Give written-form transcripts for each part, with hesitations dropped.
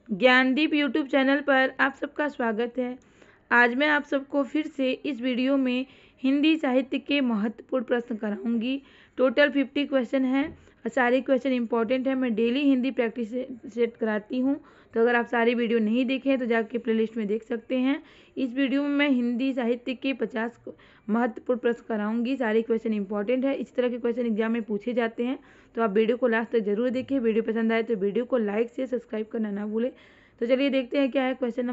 Gyandeep YouTube channel पर आप सबका स्वागत है। आज मैं आप सबको फिर से इस वीडियो में हिंदी साहित्य के महत्वपूर्ण प्रश्न कराऊंगी। टोटल 50 क्वेश्चन हैं और सारे क्वेश्चन इंपॉर्टेंट हैं। मैं डेली हिंदी प्रैक्टिस सेट कराती हूं, तो अगर आप सारी वीडियो नहीं देखे तो जाके प्लेलिस्ट में देख सकते हैं। इस वीडियो में मैं हिंदी साहित्य के 50 महत्वपूर्ण प्रश्न कराऊंगी। सारे क्वेश्चन इंपॉर्टेंट है। इस तरह के क्वेश्चन एग्जाम में पूछे जाते हैं, तो आप वीडियो को लास्ट तक जरूर देखें। वीडियो पसंद आए तो वीडियो को लाइक से सब्सक्राइब करना ना भूलें। तो चलिए देखते हैं क्या है। क्वेश्चन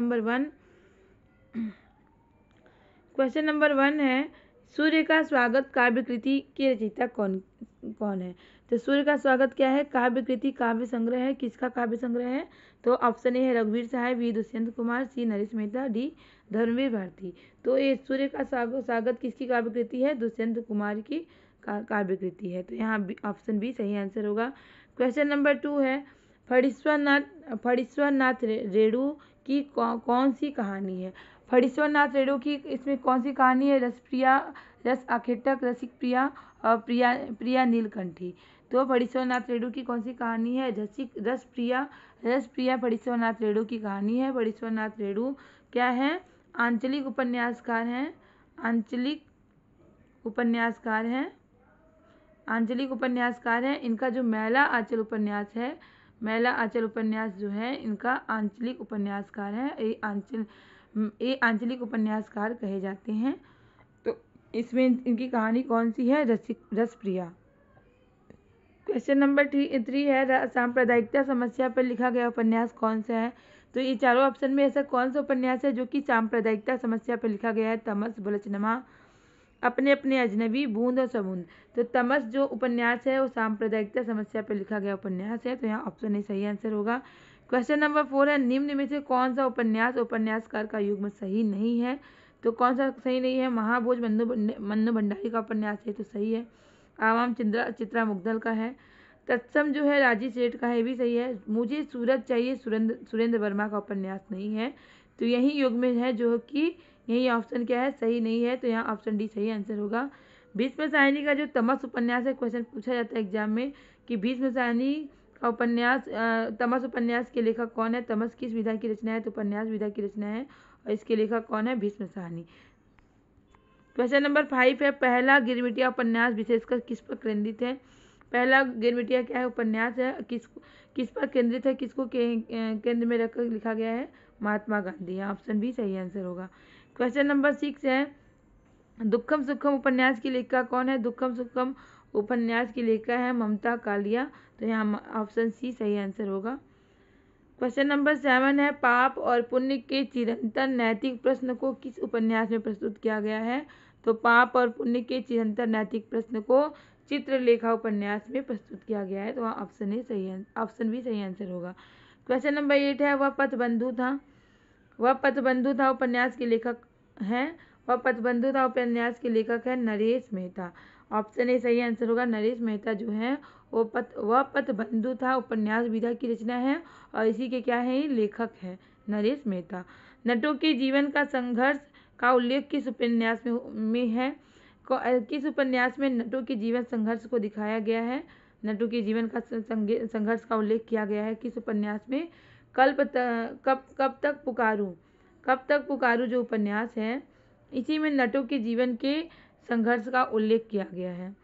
नंबर 1 है, सूर्य का स्वागत काव्य कृति की रचयिता कौन कौन है। तो सूर्य का स्वागत क्या है? काव्य कृति, काव्य संग्रह है। किसका काव्य संग्रह है? तो ऑप्शन ए है रघुवीर सहाय, बी दुष्यंत कुमार, सी नरेश मेहता, डी धर्मवीर भारती। तो ये सूर्य का स्वागत किसकी काव्य कृति है? दुष्यंत कुमार की काव्य कृति है। तो यहाँ ऑप्शन बी सही आंसर होगा। क्वेश्चन नंबर 2 है, फणीश्वर नाथ रेणु की कौन सी कहानी है? फणीश्वर नाथ रेणु की इसमें कौन सी कहानी है? रसप्रिया, रस आखेटक, रसिक प्रिया और प्रिया नीलकंठी। तो फणीश्वर नाथ रेणु की कौन सी कहानी है? रस प्रिया फणीश्वर नाथ रेणु की कहानी है। फणीश्वर नाथ रेणु क्या है? आंचलिक उपन्यासकार हैं। आंचलिक उपन्यासकार हैं। इनका जो मैला आंचल उपन्यास जो है, इनका आंचलिक उपन्यासकार है। ये आंचलिक उपन्यासकार कहे जाते हैं। तो इसमें इनकी कहानी कौन सी है? रसप्रिया। क्वेश्चन नंबर 3 है, सांप्रदायिकता समस्या पर लिखा गया उपन्यास कौन सा है? तो ये चारों ऑप्शन में ऐसा कौन सा उपन्यास है जो कि सांप्रदायिकता समस्या पर लिखा गया है? तमस, बलचनमा, अपने अपने अजनबी, बूंद और समुद्र। तो तमस जो उपन्यास है वो सांप्रदायिकता समस्या पर लिखा गया उपन्यास है। तो यहाँ ऑप्शन ए सही आंसर होगा। क्वेश्चन नंबर 4 है, निम्न में से कौन सा उपन्यासकार का युग्म सही नहीं है? तो कौन सा सही नहीं है? महाभोज मन्नू भंडारी का उपन्यास है, तो सही है। आवाम चित्रा मुग्धल का है। तत्सम जो है राजी सेठ का है, भी सही है। मुझे सूरज चाहिए सुरेंद्र वर्मा का उपन्यास नहीं है। तो यही युग्म है जो कि यही ऑप्शन क्या है? सही नहीं है। तो यहाँ ऑप्शन डी सही आंसर होगा। भीष्म साहनी का जो तमस उपन्यास है, क्वेश्चन पूछा जाता है एग्जाम में कि भीष्म साहनी का उपन्यास तमस उपन्यास के लेखक कौन है? तमस किस विधा की रचना है? तो उपन्यास विधा की रचना है और इसके लेखक कौन है? भीष्म साहनी। क्वेश्चन नंबर 5 है, पहला गिरमिटिया उपन्यास विशेषकर किस पर केंद्रित है? पहला गिरमिटिया क्या है? उपन्यास है। किस पर केंद्रित है? किसको केंद्र में रखकर लिखा गया है? महात्मा गांधी। ऑप्शन बी सही आंसर होगा। क्वेश्चन नंबर 6 है, दुखम सुखम उपन्यास की लेखिका कौन है? दुखम सुखम उपन्यास की लेखिका है ममता कालिया। तो यहाँ ऑप्शन सी सही आंसर होगा। क्वेश्चन नंबर 7 है, पाप और पुण्य के चिरंतन नैतिक प्रश्न को किस उपन्यास में प्रस्तुत किया गया है? तो पाप और पुण्य के चिरंतन नैतिक प्रश्न को चित्रलेखा उपन्यास में प्रस्तुत किया गया है। तो ऑप्शन बी सही आंसर होगा। क्वेश्चन नंबर 8 है, वह पथबंधु था उपन्यास के लेखक हैं। वह पथबंधु था उपन्यास के लेखक है नरेश मेहता। ऑप्शन ए सही आंसर होगा। नरेश मेहता जो है वह पथबंधु था उपन्यास विधा की रचना है और इसी के क्या है? लेखक है नरेश मेहता। नटों के जीवन का संघर्ष का उल्लेख किस उपन्यास में है? किस उपन्यास में नटों के जीवन संघर्ष को दिखाया गया है? नटों के जीवन का संघर्ष का उल्लेख किया गया है किस उपन्यास में? कब तक पुकारूं जो उपन्यास है, इसी में नटों के जीवन के संघर्ष का उल्लेख किया गया है।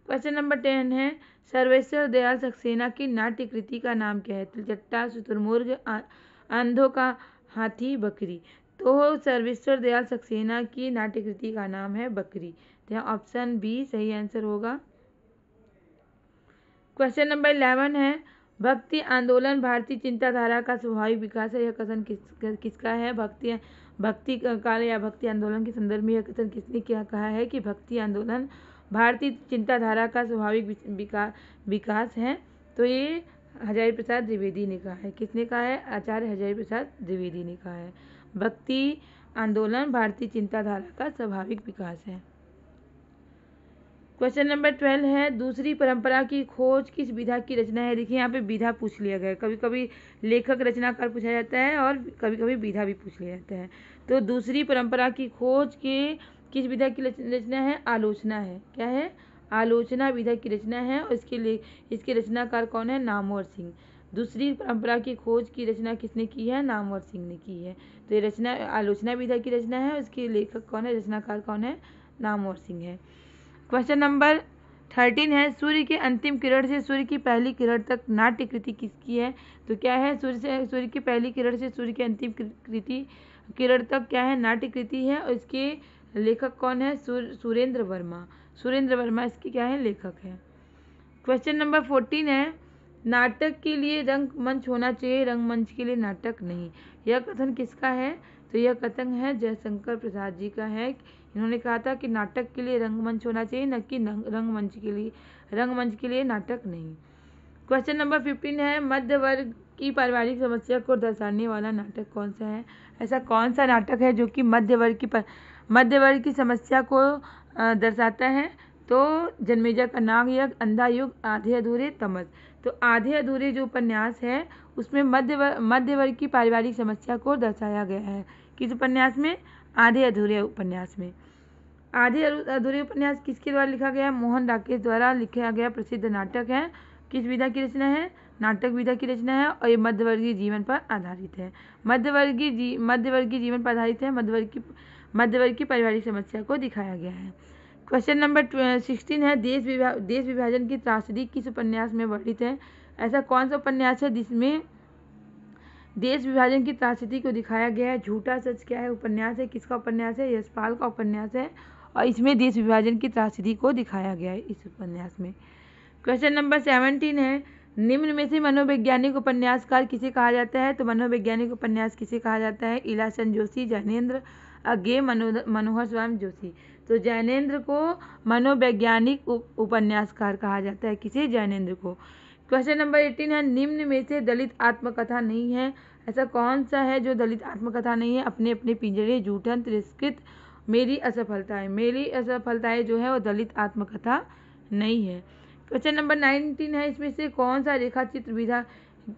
क्वेश्चन नंबर 10 है, सर्वेश्वर दयाल सक्सेना की नाट्य कृति का नाम क्या है? तिलचट्टा, शुतुरमुर्ग, अंधों का हाथी, बकरी। तो सर्वेश्वर दयाल सक्सेना की नाट्य कृति का नाम है बकरी। तो यहाँ ऑप्शन बी सही आंसर होगा। क्वेश्चन नंबर 11 है, भक्ति आंदोलन भारतीय चिंताधारा का स्वाभाविक विकास है। यह कथन किसका है? भक्ति काल या भक्ति आंदोलन के संदर्भ में यह कथन किसने क्या कहा है कि भक्ति आंदोलन भारतीय चिंताधारा का स्वाभाविक विकास है? तो ये हजारी प्रसाद द्विवेदी ने कहा है। किसने कहा है? आचार्य हजारी प्रसाद द्विवेदी ने कहा है। भक्ति आंदोलन भारतीय चिंताधारा का स्वाभाविक विकास है। क्वेश्चन नंबर 12 है, दूसरी परंपरा की खोज किस विधा की रचना है? देखिए यहाँ पे विधा पूछ लिया गया है। कभी कभी लेखक रचनाकार पूछा जाता है और कभी कभी विधा भी पूछ लिया जाता है। तो दूसरी परंपरा की खोज के किस विधा की रचना है? आलोचना है। क्या है? आलोचना विधा की रचना है और इसके रचनाकार कौन है? नामवर सिंह। दूसरी परंपरा की खोज की रचना किसने की है? नामवर सिंह ने की है। तो ये रचना आलोचना विधा की रचना है, उसके लेखक कौन है, रचनाकार कौन है? नामवर सिंह है। क्वेश्चन नंबर 13 है, सूर्य के अंतिम किरण से सूर्य की पहली किरण तक नाट्य कृति किसकी है? तो क्या है? सूर्य की पहली किरण से सूर्य की अंतिम किरण तक क्या है? नाट्य कृति है, और इसके लेखक कौन है? सुरेंद्र वर्मा। सुरेंद्र वर्मा इसके क्या है? लेखक है। क्वेश्चन नंबर 14 है, नाटक के लिए रंगमंच होना चाहिए, रंगमंच के लिए नाटक नहीं। यह कथन किसका है? तो यह कथन है जयशंकर प्रसाद जी का है। इन्होंने कहा था कि नाटक के लिए रंगमंच होना चाहिए, न कि रंगमंच के लिए नाटक नहीं। क्वेश्चन नंबर 15 है, मध्य वर्ग की पारिवारिक समस्या को दर्शाने वाला नाटक कौन सा है? ऐसा कौन सा नाटक है जो कि मध्य वर्ग की समस्या को दर्शाता है? तो जन्मेजय का नागयज्ञ, अंधा युग, आधे अधूरे, तमस। तो आधे अधूरे जो उपन्यास है उसमें मध्य वर्ग की पारिवारिक समस्या को दर्शाया गया है। किस उपन्यास में? आधे अधूरे उपन्यास में। आधे अधूरे उपन्यास किसके द्वारा लिखा गया? मोहन राकेश द्वारा लिखा गया प्रसिद्ध नाटक है। किस विधा की रचना है? नाटक विधा की रचना है, और ये मध्यवर्गीय जीवन पर आधारित है। मध्यवर्गीय जीवन पर आधारित है। मध्यवर्ग की पारिवारिक समस्या को दिखाया गया है। क्वेश्चन नंबर 16 है, देश विभाजन की त्रासदी किस उपन्यास में वर्णित है? ऐसा कौन सा उपन्यास है जिसमें देश विभाजन की त्रासदी को दिखाया गया है? झूठा सच क्या है उपन्यास है, किसका उपन्यास है? यशपाल का उपन्यास है, और इसमें देश विभाजन की त्रासदी को दिखाया गया है इस उपन्यास में। क्वेश्चन नंबर 17 है, निम्न में से मनोवैज्ञानिक उपन्यासकार किसे कहा जाता है? तो मनोवैज्ञानिक उपन्यास किसे कहा जाता है? इलासन जोशी, जैनेन्द्र, अज्ञे, मनोहर स्वामी जोशी। तो जैनेन्द्र को मनोवैज्ञानिक उपन्यासकार कहा जाता है। किसे? जैनेन्द्र को। क्वेश्चन नंबर 18 है, निम्न में से दलित आत्मकथा नहीं है। ऐसा कौन सा है जो दलित आत्मकथा नहीं है? अपने अपने पिंजरे, जूठन, तिरस्कृत, मेरी असफलताएं। मेरी असफलताएं जो है वो दलित आत्मकथा नहीं है। क्वेश्चन नंबर 19 है, इसमें से कौन सा रेखा चित्र विधा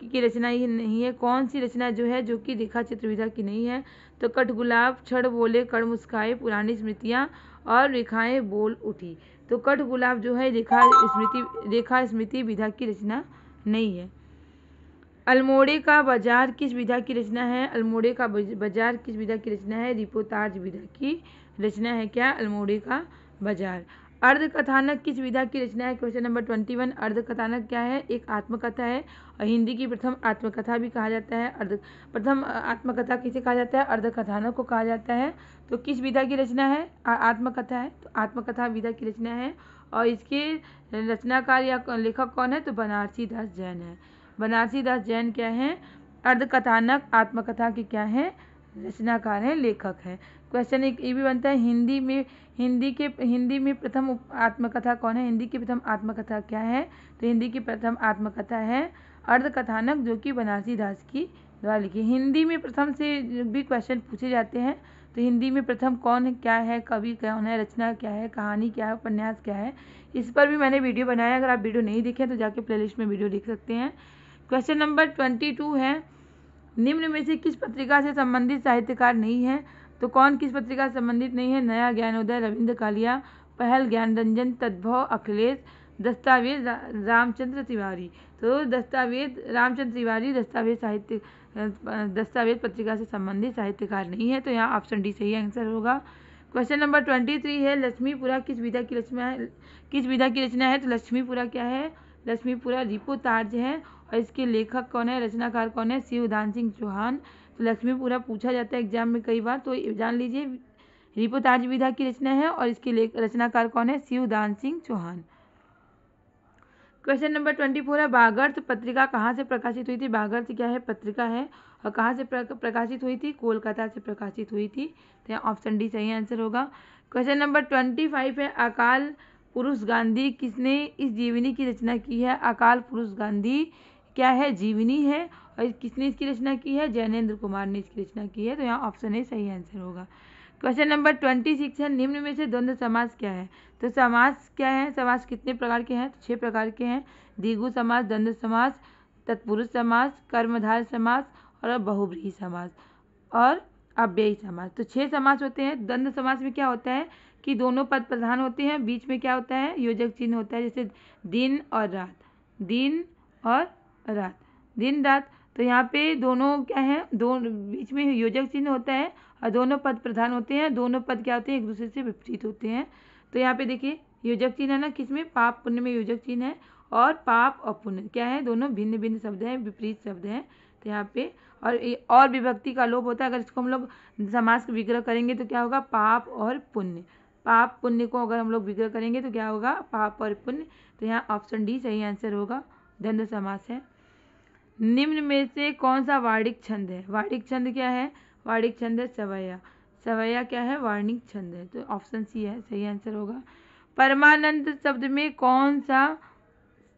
की रचना ही नहीं है? कौन सी रचना जो है जो कि रेखा चित्र विधा की नहीं है? तो कटगुलाब, क्षण बोले, कण मुस्काए, पुरानी स्मृतियाँ और रेखाएं बोल उठी। तो कटगुलाब जो है रेखा स्मृति विधा की रचना नहीं है। अल्मोड़े का बाजार किस विधा की रचना है? अल्मोड़े का बाजार किस विधा की रचना है? रिपोर्टाज विधा की रचना है। क्या? अल्मोड़े का बाजार। अर्धकथानक किस विधा की रचना है? Question number 21। अर्धकथानक क्या है? एक आत्मकथा है, और हिंदी की प्रथम आत्मकथा भी कहा जाता है। प्रथम आत्मकथा किसे कहा जाता है? अर्धकथानक को कहा जाता है। तो किस विधा की रचना है? आत्मकथा है, तो आत्मकथा विधा की रचना है, और इसके रचनाकार या लेखक कौन है? तो बनारसी दास जैन है। बनारसी दास जैन क्या है? अर्धकथानक आत्मकथा के क्या है? रचनाकार है, लेखक है। क्वेश्चन एक ये भी बनता है, हिंदी में प्रथम आत्मकथा कौन है? हिंदी की प्रथम आत्मकथा क्या है? तो हिंदी की प्रथम आत्मकथा है अर्धकथानक, जो कि बनारसी दास की द्वारा लिखी। हिंदी में प्रथम से भी क्वेश्चन पूछे जाते हैं, तो हिंदी में प्रथम कौन है, क्या है, कवि कौन है, रचना क्या है, कहानी क्या है, उपन्यास क्या है, इस पर भी मैंने वीडियो बनाया। अगर आप वीडियो नहीं देखें तो जाके प्लेलिस्ट में वीडियो देख सकते हैं। क्वेश्चन नंबर 22 है, निम्न में से किस पत्रिका से संबंधित साहित्यकार नहीं है? तो कौन किस पत्रिका से संबंधित नहीं है? नया ज्ञानोदय, रविंद्र कालिया, पहल ज्ञानरंजन, तद्भव अखिलेश, दस्तावेज रामचंद्र तिवारी। तो दस्तावेज रामचंद्र तिवारी दस्तावेज पत्रिका से संबंधित साहित्यकार नहीं है। तो यहाँ ऑप्शन डी सही आंसर होगा। क्वेश्चन नंबर 23 है, लक्ष्मीपुरा किस विधा की रचना है? तो लक्ष्मीपुरा क्या है? लक्ष्मीपुरा रिपोर्टाज है, और इसके लेखक कौन है, रचनाकार कौन है? शिवदान सिंह चौहान। तो लक्ष्मीपुरा पूछा जाता है एग्जाम में कई बार, तो जान लीजिए रिपोर्टाज विधा की रचना है, और इसके रचनाकार कौन है? शिवदान सिंह चौहान। क्वेश्चन नंबर 24 है, भागर्थ पत्रिका कहाँ से प्रकाशित हुई थी? भागर्थ क्या है? पत्रिका है, और कहाँ से प्रकाशित हुई थी? कोलकाता से प्रकाशित हुई थी। तो ऑप्शन डी सही आंसर होगा। क्वेश्चन नंबर 25 है, अकाल पुरुष गांधी किसने इस जीवनी की रचना की है? अकाल पुरुष गांधी क्या है? जीवनी है, और किसने इसकी रचना की है? जैनेन्द्र कुमार ने इसकी रचना की है। तो यहाँ ऑप्शन ए सही आंसर होगा। क्वेश्चन नंबर 26 है, निम्न में से द्वंद्व समास क्या है? तो समास क्या है? समास कितने प्रकार के हैं? तो 6 प्रकार के हैं। द्विगु समास, द्वंद्व समास, तत्पुरुष समास, कर्मधारय समास, और बहुव्रीहि समास, और अव्ययी समास। तो 6 समास होते हैं। द्वंद्व समास में क्या होता है कि दोनों पद प्रधान होते हैं, बीच में क्या होता है? योजक चिन्ह होता है, जैसे दिन और रात, दिन और रात, दिन रात। तो यहाँ पे दोनों क्या है, दो बीच में योजक चिन्ह होता है और दोनों पद प्रधान होते हैं। दोनों पद क्या होते हैं, एक दूसरे से विपरीत होते हैं। तो यहाँ पे देखिए योजक चिन्ह है ना, किसमें, पाप पुण्य में योजक चिन्ह है, और पाप और पुण्य क्या है, दोनों भिन्न भिन्न शब्द हैं, विपरीत शब्द हैं। तो यहाँ पे और विभक्ति का लोप होता है। अगर इसको हम लोग समास का विग्रह करेंगे तो क्या होगा, पाप और पुण्य। पाप पुण्य को अगर हम लोग विग्रह करेंगे तो क्या होगा, पाप और पुण्य। तो यहाँ ऑप्शन डी सही आंसर होगा, द्वंद्व समास है। निम्न में से कौन सा वार्णिक छंद है? वार्णिक छंद क्या है, वार्णिक छंद है सवैया। सवैया क्या है, वार्णिक छंद है। तो ऑप्शन सी है सही आंसर होगा। परमानंद शब्द में कौन सा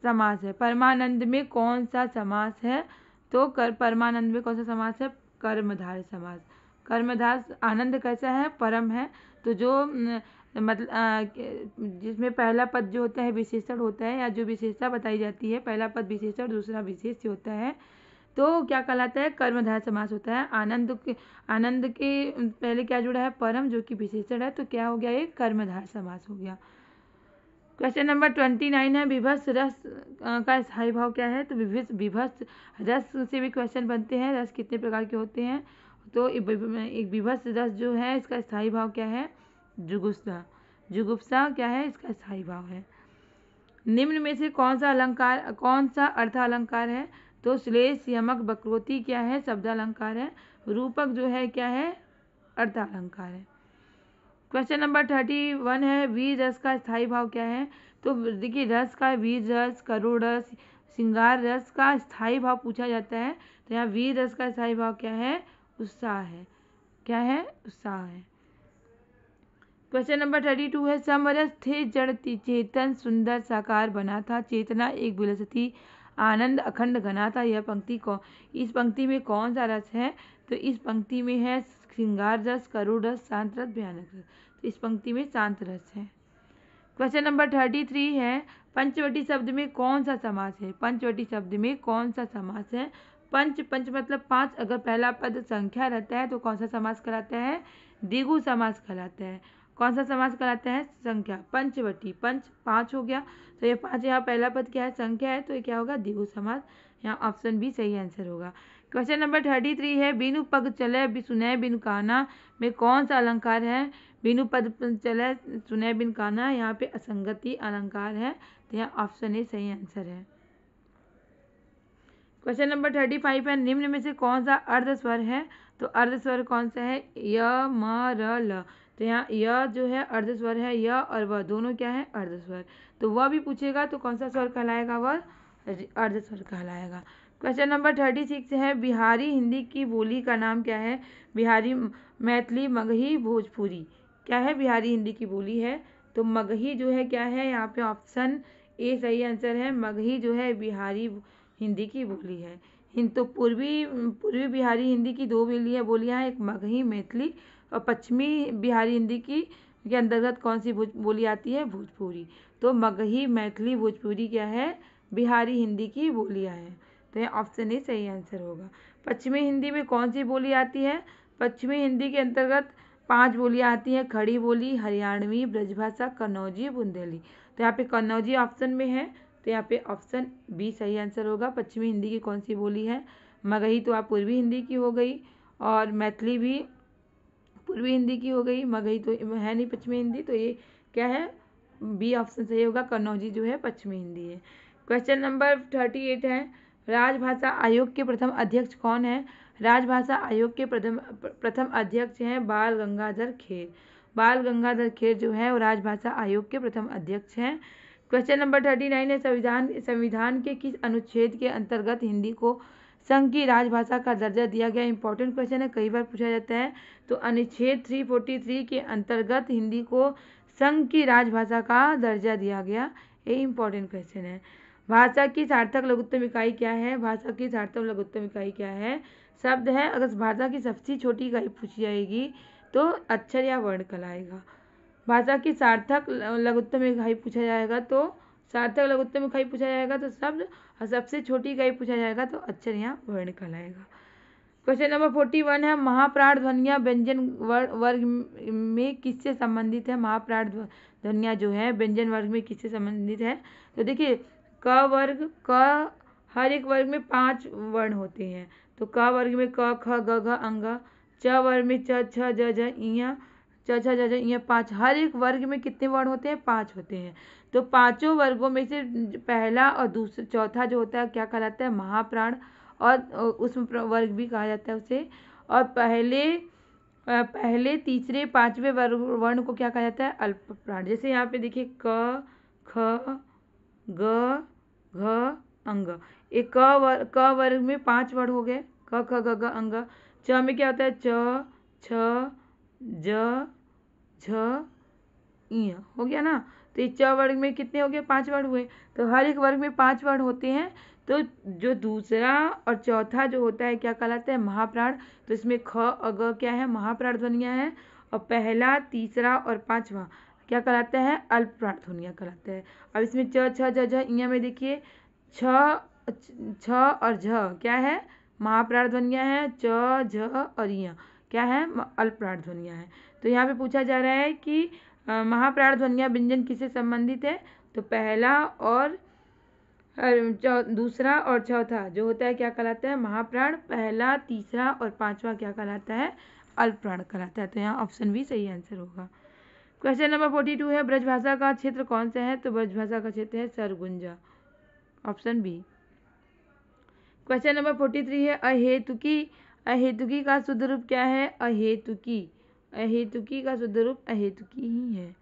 समास है? परमानंद में कौन सा समास है? तो परमानंद में कौन सा समास है, कर्मधारय समास। कर्मधार आनंद कैसा है, परम है। तो जो मतलब जिसमें पहला पद जो होता है विशेषण होता है, या जो विशेषता बताई जाती है, पहला पद विशेषण दूसरा विशेष्य होता है, तो क्या कहलाता है, कर्मधारय समास होता है। आनंद के पहले क्या जुड़ा है, परम, जो कि विशेषण है। तो क्या हो गया, ये कर्मधारय समास हो गया। क्वेश्चन नंबर 29 है, विभत्स रस का स्थायी भाव क्या है? तो विभत्स रस से भी क्वेश्चन बनते हैं। रस कितने प्रकार के होते हैं? तो एक विभत्स रस जो है इसका स्थायी भाव क्या है, जुगुप्सा। जुगुप्सा क्या है, इसका स्थायी भाव है। निम्न में से कौन सा अर्थ अलंकार है? तो श्लेष, यमक, वक्रोक्ति क्या है, शब्द अलंकार है। रूपक जो है क्या है, अर्थ अलंकार है। क्वेश्चन नंबर 31 है, वीर रस का स्थायी भाव क्या है? तो देखिए रस का वीर रस, करुण रस, श्रृंगार रस का स्थायी भाव पूछा जाता है। तो यहाँ वीर रस का स्थायी भाव क्या है, उत्साह है। क्या है, उत्साह है। क्वेश्चन नंबर 32 है, समरस थे जड़ चेतन सुंदर साकार बना था, चेतना एक विलसती आनंद अखंड घना था। यह पंक्ति इस पंक्ति में कौन सा रस है? तो इस पंक्ति में है श्रृंगार रस, करुण रस, शांत रस, भयानक रस। तो इस पंक्ति में शांत रस है। क्वेश्चन नंबर 33 है, पंचवटी शब्द में कौन सा समास है? पंचवटी शब्द में कौन सा समास है? पंच मतलब 5। अगर पहला पद संख्या रहता है तो कौन सा समास कहलाता है, द्विगु समास कहलाता है। कौन सा समास कहलाता है, संख्या। पंचवटी, पंच 5 हो गया। तो ये 5 यहाँ पहला पद क्या है, संख्या है। तो ये क्या होगा, द्विगु समास। यहाँ ऑप्शन बी सही आंसर होगा। क्वेश्चन नंबर 33 है, बिनु पग चले सुनय बिनु काना में कौन सा अलंकार है? बिनु पद चले सुनय बिनु काना, यहाँ पे असंगति अलंकार है। तो यहाँ ऑप्शन ए सही आंसर है। क्वेश्चन नंबर 35 है, निम्न में से कौन सा अर्ध स्वर है? तो अर्ध स्वर कौन सा है, य, म, र, ल। तो यहाँ य जो है अर्ध स्वर है, य और व दोनों क्या है, अर्ध स्वर। तो वह भी पूछेगा तो कौन सा स्वर कहलाएगा, वह अर्ध स्वर कहलाएगा। क्वेश्चन नंबर 36 है, बिहारी हिंदी की बोली का नाम क्या है? बिहारी, मैथिली, मगही, भोजपुरी। क्या है, बिहारी हिंदी की बोली है। तो मगही जो है क्या है, यहाँ पे ऑप्शन ए सही आंसर है। मगही जो है बिहारी हिंदी की बोली है। तो पूर्वी बिहारी हिंदी की 2 बोलियाँ हैं, एक मगही मैथिली, और पश्चिमी बिहारी हिंदी के अंतर्गत कौन सी बोली आती है, भोजपुरी। तो मगही, मैथिली, भोजपुरी क्या है, बिहारी हिंदी की बोलियाँ हैं। तो ये ऑप्शन ए सही आंसर होगा। पश्चिमी हिंदी में कौन सी बोली आती है? पश्चिमी हिंदी के अंतर्गत 5 बोलियाँ आती हैं, खड़ी बोली, हरियाणवी, ब्रजभाषा, कन्नौजी, बुंदेली। तो यहाँ पे कन्नौजी ऑप्शन में है। तो यहाँ पे ऑप्शन बी सही आंसर होगा। पश्चिमी हिंदी की कौन सी बोली है? मगही तो आप पूर्वी हिंदी की हो गई, और मैथिली भी पूर्वी हिंदी की हो गई, मगही तो है नहीं पश्चिमी हिंदी। तो ये क्या है, बी ऑप्शन सही होगा। कन्नौजी जो है पश्चिमी हिंदी है। क्वेश्चन नंबर 38 है, राजभाषा आयोग के प्रथम अध्यक्ष कौन है? राजभाषा आयोग के प्रथम अध्यक्ष हैं बाल गंगाधर खेर। बाल गंगाधर खेर जो है वो राजभाषा आयोग के प्रथम अध्यक्ष हैं। क्वेश्चन नंबर 39 है, संविधान के किस अनुच्छेद के अंतर्गत हिंदी को संघ की राजभाषा का दर्जा दिया गया? इंपॉर्टेंट क्वेश्चन है, कई बार पूछा जाता है। तो अनुच्छेद 343 के अंतर्गत हिंदी को संघ की राजभाषा का दर्जा दिया गया। ये इंपॉर्टेंट क्वेश्चन है। भाषा की सार्थक लघुत्तम इकाई क्या है? भाषा की सार्थक लघुत्तम इकाई क्या है? शब्द है। अगर भाषा की सबसे छोटी इकाई पूछी जाएगी तो अक्षर या वर्ण कहलाएगा। भाषा की सार्थक लघुत्तम इकाई पूछा जाएगा तो सार्थक लघुत्तम इकाई पूछा जाएगा तो शब्द, और सबसे छोटी इकाई पूछा जाएगा तो अक्षर या वर्ण कहलाएगा। क्वेश्चन नंबर 41 है, महाप्राण ध्वनियाँ व्यंजन वर्ग में किससे संबंधित है? महाप्राण ध्वनियाँ जो है व्यंजन वर्ग में किससे संबंधित है? तो देखिए क वर्ग, क हर एक वर्ग में 5 वर्ण होते हैं। तो क वर्ग में क ख ग घ अंग, च वर्ग में च छ ज झ इं, च छ ज झ इं 5। हर एक वर्ग में कितने वर्ण होते हैं? 5 होते हैं। तो पांचों वर्गों में से पहला और दूसरा चौथा जो होता है क्या कहलाता है? महाप्राण। और उस वर्ग भी कहा जाता है उसे। और पहले तीसरे पांचवें वर्ण को क्या कहा जाता है? अल्प प्राण। जैसे यहाँ पे देखिए क ख ग घ अंग, एक क वर्ग में 5 वर्ण हो गए, क ख ग घ अंग। च में क्या होता है? च छ ज झ इं, हो गया ना। तो इस च वर्ग में कितने हो गए? 5 वर्ण हुए। तो हर एक वर्ग में 5 वर्ण होते हैं। तो जो दूसरा और चौथा जो होता है क्या कहलाता है? महाप्राण। तो इसमें ख और ग क्या है? महाप्राण ध्वनियाँ हैं। और पहला, तीसरा और पांचवा क्या कहलाता है? अल्प प्राण ध्वनियाँ कहलाता है। अब इसमें च छ ज झ इं में देखिए छ और झ क्या है? महाप्राण ध्वनियाँ हैं। च झ और इं क्या है? अल्प प्राण ध्वनियाँ हैं। तो यहाँ पे पूछा जा रहा है कि महाप्राण ध्वनियाँ व्यंजन किससे संबंधित है? तो पहला और दूसरा और चौथा जो होता है क्या कहलाता है? महाप्राण। पहला, तीसरा और पांचवा क्या कहलाता है? अल्प प्राण कहलाता है। तो यहाँ ऑप्शन बी सही आंसर होगा। क्वेश्चन नंबर 42 है, ब्रजभाषा का क्षेत्र कौन सा है? तो ब्रजभाषा का क्षेत्र है सरगुंजा, ऑप्शन बी। क्वेश्चन नंबर 43 है, अहेतुकी। अहेतुकी का शुद्ध रूप क्या है? अहेतुकी। अहेतुकी का शुद्ध रूप अहेतुकी ही है।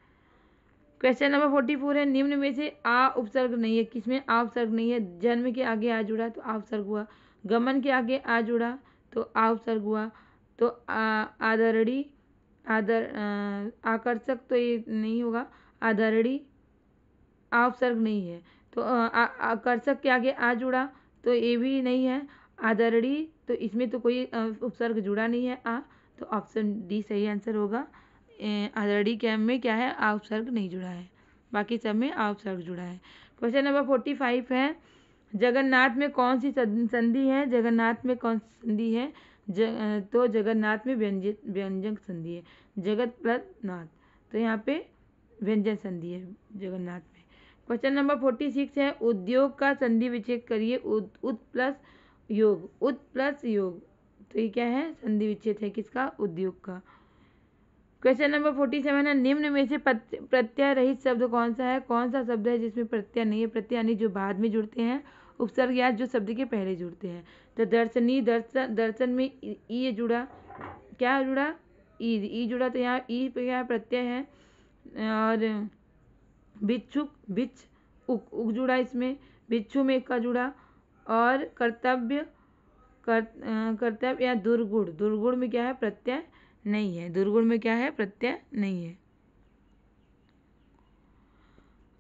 क्वेश्चन नंबर 44 है, निम्न में से आ उपसर्ग नहीं है। किसमें आ उपसर्ग नहीं है? जन्म के आगे आ जुड़ा तो आ उपसर्ग हुआ, गमन के आगे आ जुड़ा तो आ उपसर्ग हुआ, तो आदरणी आकर्षक तो ये नहीं होगा, आदरणी आ उपसर्ग नहीं है। तो आकर्षक के आगे आ जुड़ा तो ये भी नहीं है, आदरणी तो इसमें तो कोई उपसर्ग जुड़ा नहीं है आ, तो ऑप्शन डी सही आंसर होगा। आदरणी कैम में क्या है? आ उपसर्ग नहीं जुड़ा है, बाकी सब में आ उपसर्ग जुड़ा है। क्वेश्चन नंबर 45 है, जगन्नाथ में कौन सी संधि है? जगन्नाथ में कौन सी संधि है? तो जगन्नाथ में व्यंजक संधि है, जगत प्लस नाथ, तो यहाँ पे व्यंजन संधि है जगन्नाथ में। क्वेश्चन नंबर 46 है, उद्योग का संधि विच्छेद करिए। उत प्लस योग, उत प्लस योग, तो ये क्या है? संधि विच्छेद है किसका? उद्योग का। क्वेश्चन नंबर 47 है, निम्न में से प्रत्यय रहित शब्द कौन सा है? कौन सा शब्द है जिसमें प्रत्यय नहीं है? प्रत्यय यानी जो बाद में जुड़ते हैं, उपसर्ग या जो शब्द के पहले जुड़ते हैं। तो दर्शनी, दर्शन में ई जुड़ा, क्या जुड़ा? ई जुड़ा, तो यहाँ ई पे क्या प्रत्यय है। और भिक्षुक, भिक्ष उक जुड़ा इसमें, भिक्षु में का जुड़ा। और कर्तव्य, कर्तव्य या दुर्गुण, दुर्गुण में क्या है? प्रत्यय नहीं है, दुर्गुण में क्या है? प्रत्यय नहीं है।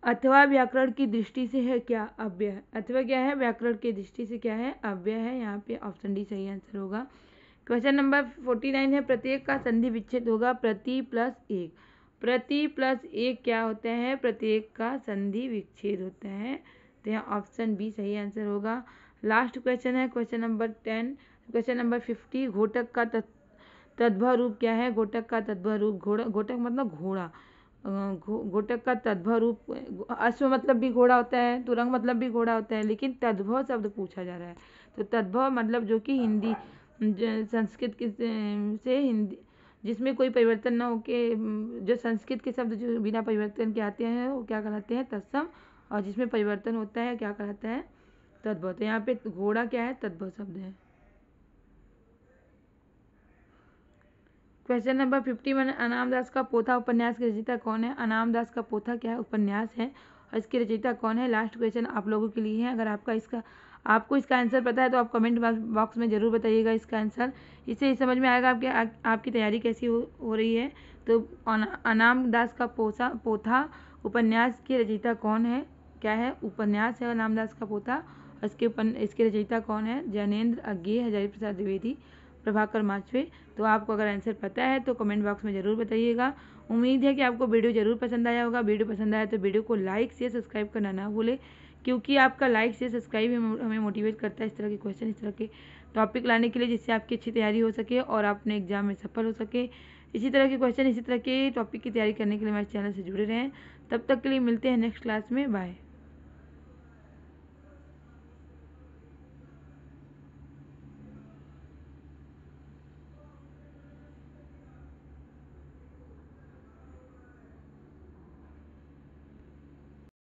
अथवा व्याकरण की दृष्टि से है क्या? अव्यय। अथवा क्या है? व्याकरण की दृष्टि से क्या है? अव्यय है। यहाँ पे ऑप्शन डी सही आंसर होगा। क्वेश्चन नंबर 49 है, प्रत्येक का संधि विच्छेद होगा प्रति प्लस एक। प्रति प्लस एक क्या होता है? प्रत्येक का संधि विच्छेद होता है। तो यहाँ ऑप्शन बी सही आंसर होगा। लास्ट क्वेश्चन है क्वेश्चन नंबर 10। क्वेश्चन नंबर 50, घोटक का तद्भव रूप क्या है? घोटक का तद्भव रूप, घोटक मतलब घोड़ा, घोटक का तद्भव रूप, अश्व मतलब भी घोड़ा होता है, तुरंग मतलब भी घोड़ा होता है, लेकिन तद्भव शब्द पूछा जा रहा है। तो तद्भव मतलब जो कि हिंदी संस्कृत से हिंदी जिसमें कोई परिवर्तन ना हो के, जो संस्कृत के शब्द जो बिना परिवर्तन के आते हैं वो क्या कहलाते हैं? तत्सम। और जिसमें परिवर्तन होता है क्या कहलाता है? तद्भव। तो यहाँ पे घोड़ा क्या है? तद्भव शब्द है। क्वेश्चन नंबर 51, अनाम दास का पोथा उपन्यास की रचयिता कौन है? अनाम दास का पोथा क्या है? उपन्यास है। और इसकी रचयिता कौन है? लास्ट क्वेश्चन आप लोगों के लिए है। अगर आपको इसका आंसर पता है तो आप कमेंट बॉक्स में ज़रूर बताइएगा इसका आंसर। इससे समझ में आएगा आपकी तैयारी कैसी हो रही है। तो अनाम दास का पोथा उपन्यास की रचयिता कौन है? क्या है? उपन्यास है अनाम दास का पोथा। इसके रचयिता कौन है? जैनेन्द्र अज्ञेय, हजारी प्रसाद द्विवेदी, प्रभाकर माचवे। तो आपको अगर आंसर पता है तो कमेंट बॉक्स में ज़रूर बताइएगा। उम्मीद है कि आपको वीडियो ज़रूर पसंद आया होगा। वीडियो पसंद आया तो वीडियो को लाइक शेयर सब्सक्राइब करना ना भूलें, क्योंकि आपका लाइक शेयर सब्सक्राइब हमें मोटिवेट करता है इस तरह के क्वेश्चन, इस तरह के टॉपिक लाने के लिए, जिससे आपकी अच्छी तैयारी हो सके और आप अपने एग्जाम में सफल हो सके। इसी तरह के क्वेश्चन, इसी तरह के टॉपिक की तैयारी करने के लिए हमारे चैनल से जुड़े रहें। तब तक के लिए मिलते हैं नेक्स्ट क्लास में। बाय।